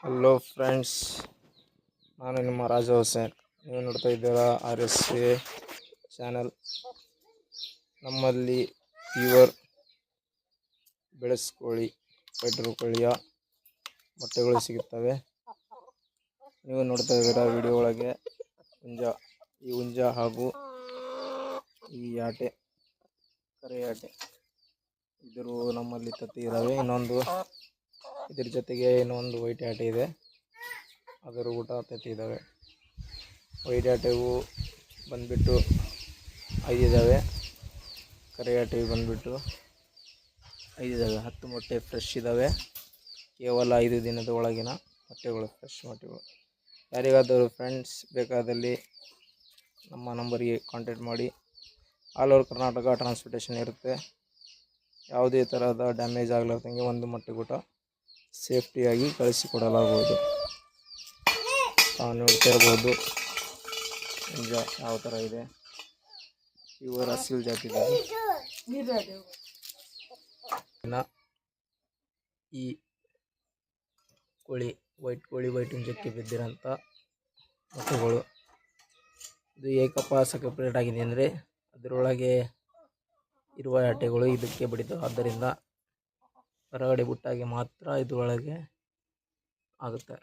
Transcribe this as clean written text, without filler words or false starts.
Hello friends, ನಾನು ನಿಮ್ಮ ರಾಜ ಹುಸೇನ್. ನೀವು ನೋಡ್ತಾ ಇದ್ದೀರಾ RSA ಚಾನಲ್. ನಮ್ಮಲ್ಲಿ ಪ್ಯೂರ್ ಬೆಳೆಸ್ಕೋಳಿ ಫೈಟರ್ ಕೋಳಿಯ ಮೊಟ್ಟೆಗಳು ಸಿಗುತ್ತವೆ. ನೀವು ನೋಡ್ತಾ ಇದ್ದೀರಾ ವಿಡಿಯೋ ಒಳಗೆ ಈ ಹುಂಜ ಹಾಗೂ ಈ ಆಟೆ, ಕರೆ ಆಟೆ ಇದ್ರು ನಮ್ಮಲ್ಲಿ ತತ್ತಿ ಇದ್ದಾವೆ. ಇದ್ರ ಜೊತೆಗೆ ಇನ್ನೊಂದು ವೈಟ್ ಆಟೆ ಇದೆ, ಅದರ ಊಟ ತತ್ತಿ ಇದ್ದಾವೆ. ವೈಟ್ ಆಟೆವು ಬಂದುಬಿಟ್ಟು 5 ಇದ್ದಾವೆ, ಕರೆ ಆಟೆವು ಬಂದುಬಿಟ್ಟು 5 ಇದ್ದಾವೆ. 10 ಮೊಟ್ಟೆ ಫ್ರೆಶ್ ಇದ್ದಾವೆ. ಕೇವಲ 5 ದಿನದ ಒಳಗಿನ ಮೊಟ್ಟೆಗಳು, ಫ್ರೆಶ್ ಮೊಟ್ಟೆಗಳು. ಯಾರಿಗಾದರೂ ಫ್ರೆಂಡ್ಸ್ ಬೇಕಾದಲ್ಲಿ ನಮ್ಮ ನಂಬರಿಗೆ ಕಾಂಟ್ಯಾಕ್ಟ್ ಮಾಡಿ. ಆಲ್ ಓವರ್ ಕರ್ನಾಟಕ ಟ್ರಾನ್ಸ್ಪೋರ್ಟೇಷನ್ ಇರುತ್ತೆ. ಯಾವುದೇ ಥರದ ಡ್ಯಾಮೇಜ್ ಆಗಲಾರ್ದಂಗೆ ಒಂದು ಮೊಟ್ಟೆ ಊಟ ಸೇಫ್ಟಿಯಾಗಿ ಕಳಿಸಿಕೊಡಲಾಗುವುದು. ನೋಡ್ತಾ ಇರ್ಬೋದು ಹುಂಜ ಯಾವ ಥರ ಇದೆ. ಇವರು ಅಸೀಲ್ ಜಾತಿ ಈ ಕೋಳಿ ವೈಟ್ ಹುಂಜಕ್ಕೆ ಬಿದ್ದಿರೋಂಥ ಮೊಟ್ಟೆಗಳು. ಇದು ಏಕಪ್ಪ ಸೆಪರೇಟ್ ಆಗಿದೆ ಅಂದರೆ ಅದರೊಳಗೆ ಇರುವ ಆಟೆಗಳು ಇದಕ್ಕೆ ಬಡಿತವೆ. ಆದ್ದರಿಂದ ಹೊರಗಡೆ ಬಿಟ್ಟಾಗೆ ಮಾತ್ರ ಇದರೊಳಗೆ ಆಗುತ್ತೆ.